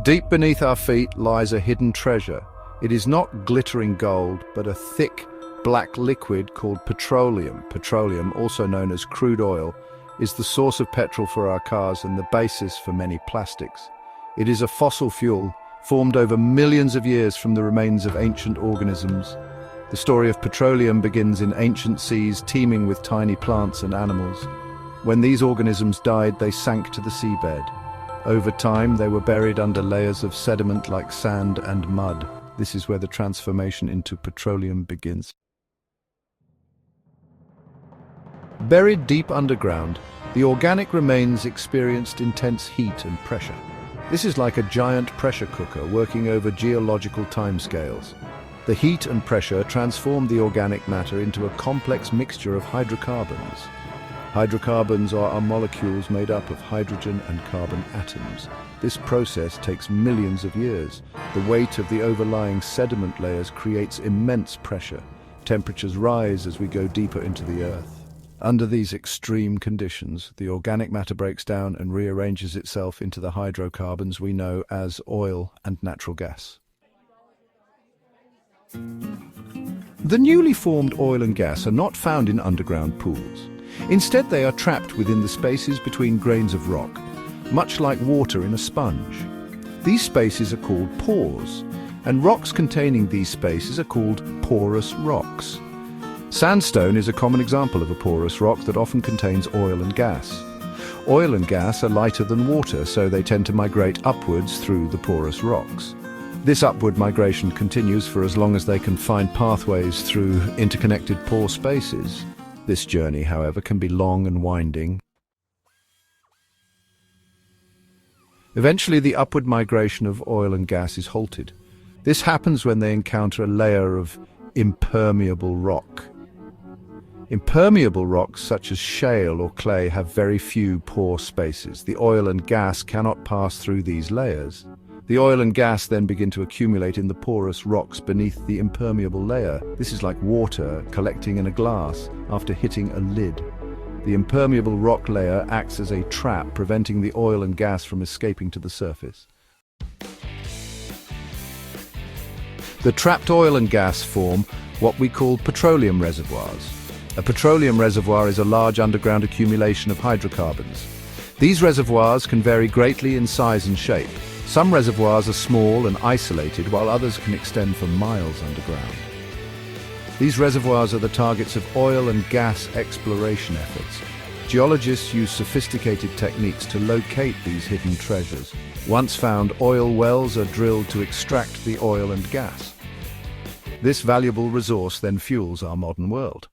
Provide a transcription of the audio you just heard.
Deep beneath our feet lies a hidden treasure. It is not glittering gold, but a thick, black liquid called petroleum. Petroleum, also known as crude oil, is the source of petrol for our cars and the basis for many plastics. It is a fossil fuel, formed over millions of years from the remains of ancient organisms. The story of petroleum begins in ancient seas teeming with tiny plants and animals. When these organisms died, they sank to the seabed. Over time, they were buried under layers of sediment like sand and mud. This is where the transformation into petroleum begins. Buried deep underground, the organic remains experienced intense heat and pressure. This is like a giant pressure cooker working over geological timescales. The heat and pressure transform the organic matter into a complex mixture of hydrocarbons. Hydrocarbons are molecules made up of hydrogen and carbon atoms. This process takes millions of years. The weight of the overlying sediment layers creates immense pressure. Temperatures rise as we go deeper into the earth. Under these extreme conditions, the organic matter breaks down and rearranges itself into the hydrocarbons we know as oil and natural gas. The newly formed oil and gas are not found in underground pools. Instead, they are trapped within the spaces between grains of rock, much like water in a sponge. These spaces are called pores, and rocks containing these spaces are called porous rocks. Sandstone is a common example of a porous rock that often contains oil and gas. Oil and gas are lighter than water, so they tend to migrate upwards through the porous rocks. This upward migration continues for as long as they can find pathways through interconnected pore spaces. This journey, however, can be long and winding. Eventually, the upward migration of oil and gas is halted. This happens when they encounter a layer of impermeable rock. Impermeable rocks such as shale or clay have very few pore spaces. The oil and gas cannot pass through these layers. The oil and gas then begin to accumulate in the porous rocks beneath the impermeable layer. This is like water collecting in a glass after hitting a lid. The impermeable rock layer acts as a trap, preventing the oil and gas from escaping to the surface. The trapped oil and gas form what we call petroleum reservoirs. A petroleum reservoir is a large underground accumulation of hydrocarbons. These reservoirs can vary greatly in size and shape. Some reservoirs are small and isolated, while others can extend for miles underground. These reservoirs are the targets of oil and gas exploration efforts. Geologists use sophisticated techniques to locate these hidden treasures. Once found, oil wells are drilled to extract the oil and gas. This valuable resource then fuels our modern world.